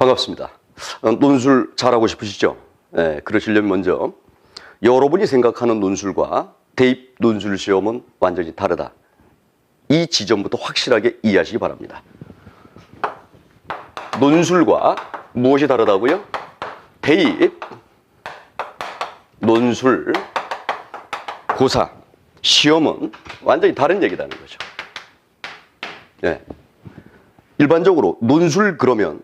반갑습니다. 논술 잘하고 싶으시죠? 네, 그러시려면 먼저 여러분이 생각하는 논술과 대입 논술 시험은 완전히 다르다. 이 지점부터 확실하게 이해하시기 바랍니다. 논술과 무엇이 다르다고요? 대입, 논술, 고사, 시험은 완전히 다른 얘기라는 거죠. 네. 일반적으로 논술 그러면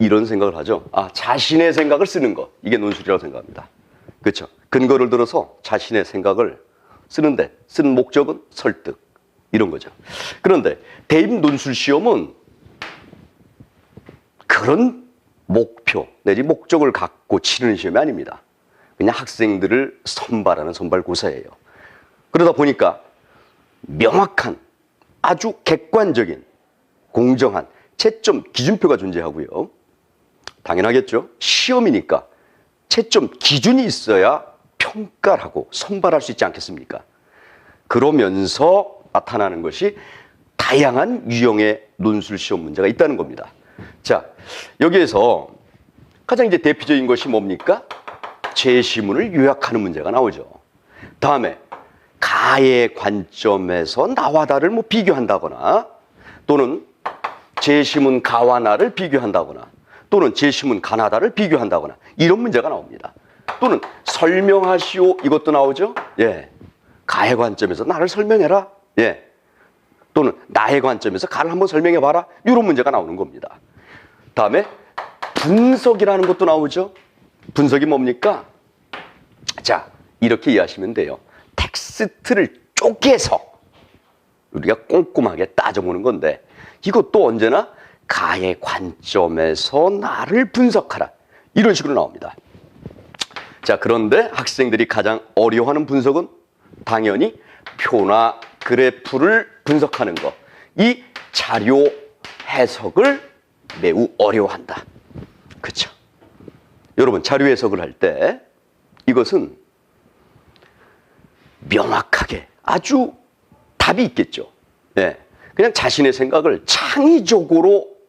이런 생각을 하죠. 자신의 생각을 쓰는 거. 이게 논술이라고 생각합니다. 그렇죠? 근거를 들어서 자신의 생각을 쓰는데 쓰는 목적은 설득. 이런 거죠. 그런데 대입 논술 시험은 그런 목표 내지 목적을 갖고 치르는 시험이 아닙니다. 그냥 학생들을 선발하는 선발고사예요. 그러다 보니까 명확한 아주 객관적인 공정한 채점 기준표가 존재하고요. 당연하겠죠. 시험이니까 채점 기준이 있어야 평가를 하고 선발할 수 있지 않겠습니까? 그러면서 나타나는 것이 다양한 유형의 논술 시험 문제가 있다는 겁니다. 자, 여기에서 가장 이제 대표적인 것이 뭡니까? 제시문을 요약하는 문제가 나오죠. 다음에 가의 관점에서 나와 나를 비교한다거나, 또는 제시문 가와 나를 비교한다거나, 또는 제시문 가나다를 비교한다거나, 이런 문제가 나옵니다. 또는 설명하시오, 이것도 나오죠. 예, 가의 관점에서 나를 설명해라. 예, 또는 나의 관점에서 가를 한번 설명해봐라. 이런 문제가 나오는 겁니다. 다음에 분석이라는 것도 나오죠. 분석이 뭡니까? 자, 이렇게 이해하시면 돼요. 텍스트를 쪼개서 우리가 꼼꼼하게 따져보는 건데, 이것도 언제나 가의 관점에서 나를 분석하라. 이런 식으로 나옵니다. 자, 그런데 학생들이 가장 어려워하는 분석은 당연히 표나 그래프를 분석하는 것. 이 자료 해석을 매우 어려워한다. 그렇죠? 여러분, 자료 해석을 할 때 이것은 명확하게 아주 답이 있겠죠. 예. 그냥 자신의 생각을 창의적으로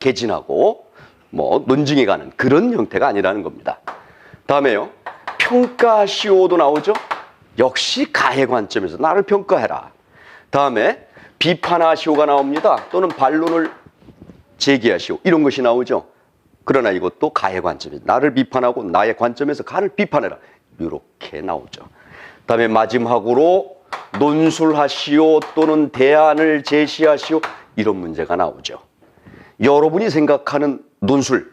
개진하고 논증해가는 그런 형태가 아니라는 겁니다. 다음에요, 평가시오도 나오죠. 역시 가의 관점에서 나를 평가해라. 다음에 비판하시오가 나옵니다. 또는 반론을 제기하시오, 이런 것이 나오죠. 그러나 이것도 가의 관점에서 나를 비판하고 나의 관점에서 가를 비판해라, 이렇게 나오죠. 다음에 마지막으로 논술하시오 또는 대안을 제시하시오, 이런 문제가 나오죠. 여러분이 생각하는 논술,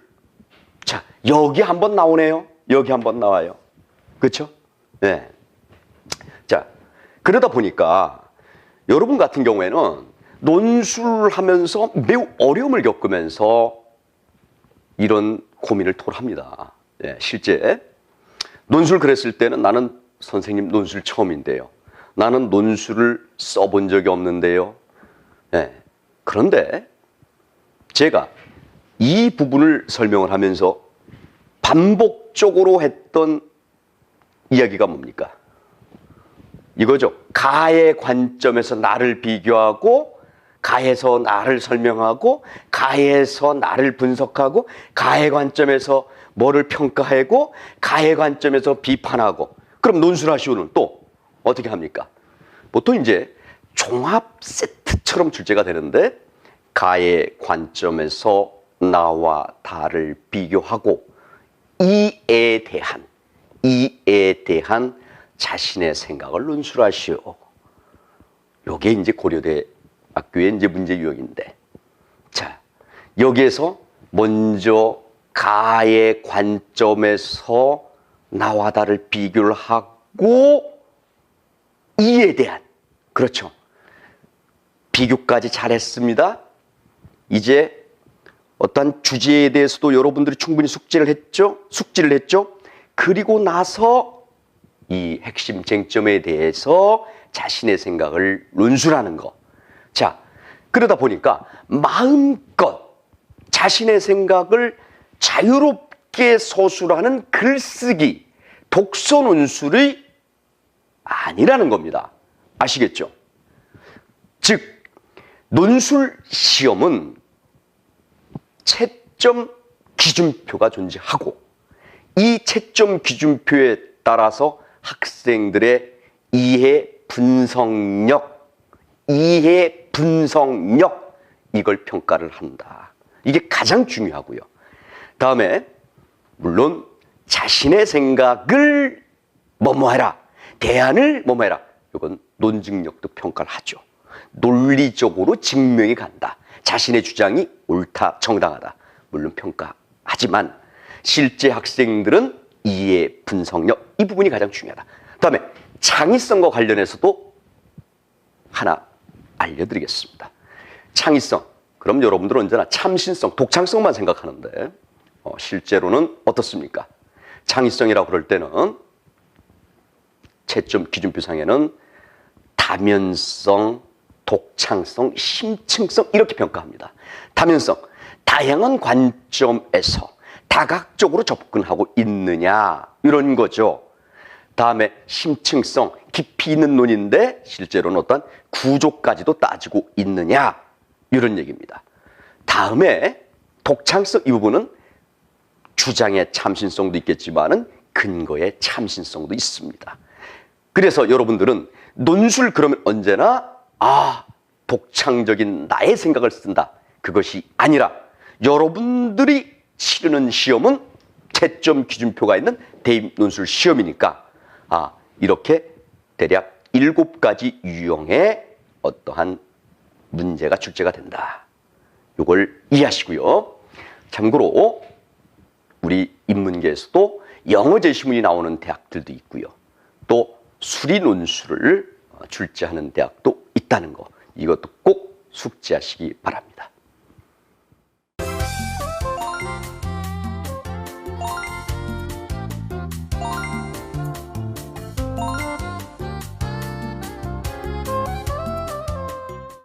자, 여기 한번 나오네요. 여기 한번 나와요. 그렇죠? 네. 자, 그러다 보니까 여러분 같은 경우에는 논술하면서 매우 어려움을 겪으면서 이런 고민을 토로합니다. 네, 실제 논술 그랬을 때는 나는 선생님 논술 처음인데요. 나는 논술을 써본 적이 없는데요. 네, 그런데 제가 이 부분을 설명을 하면서 반복적으로 했던 이야기가 뭡니까? 이거죠. 가의 관점에서 나를 비교하고, 가에서 나를 설명하고, 가에서 나를 분석하고, 가의 관점에서 뭐를 평가하고, 가의 관점에서 비판하고. 그럼 논술하시오는 또 어떻게 합니까? 보통 이제 종합 세트처럼 출제가 되는데, 가의 관점에서 나와 다를 비교하고 이에 대한 자신의 생각을 논술하시오. 요게 이제 고려대 학교의 이제 문제 유형인데, 자, 여기에서 먼저 가의 관점에서 나와 다를 비교를 하고 이에 대한, 그렇죠, 비교까지 잘했습니다. 이제 어떤 주제에 대해서도 여러분들이 충분히 숙지를 했죠. 그리고 나서 이 핵심 쟁점에 대해서 자신의 생각을 논술하는 거. 자, 그러다 보니까 마음껏 자신의 생각을 자유롭게 서술하는 글쓰기, 독서 논술이 아니라는 겁니다. 아시겠죠? 즉, 논술 시험은 채점 기준표가 존재하고 이 채점 기준표에 따라서 학생들의 이해 분석력 이걸 평가를 한다. 이게 가장 중요하고요. 다음에 물론 자신의 생각을 뭐뭐해라, 대안을 뭐뭐해라. 이건 논증력도 평가를 하죠. 논리적으로 증명이 간다. 자신의 주장이 옳다, 정당하다. 물론 평가하지만 실제 학생들은 이해, 분석력 이 부분이 가장 중요하다. 다음에 창의성과 관련해서도 하나 알려드리겠습니다. 창의성. 그럼 여러분들은 언제나 참신성, 독창성만 생각하는데 실제로는 어떻습니까? 창의성이라고 그럴 때는 채점 기준표상에는 다면성, 독창성, 심층성 이렇게 평가합니다. 다면성, 다양한 관점에서 다각적으로 접근하고 있느냐 이런 거죠. 다음에 심층성, 깊이 있는 논인데 실제로는 어떤 구조까지도 따지고 있느냐 이런 얘기입니다. 다음에 독창성 이 부분은 주장의 참신성도 있겠지만은 근거의 참신성도 있습니다. 그래서 여러분들은 논술 그러면 언제나 독창적인 나의 생각을 쓴다. 그것이 아니라 여러분들이 치르는 시험은 채점 기준표가 있는 대입 논술 시험이니까 이렇게 대략 7가지 유형의 어떠한 문제가 출제가 된다. 이걸 이해하시고요. 참고로 우리 인문계에서도 영어 제시문이 나오는 대학들도 있고요. 또 수리 논술을 출제하는 대학도 있다는 거. 이것도 꼭 숙지하시기 바랍니다.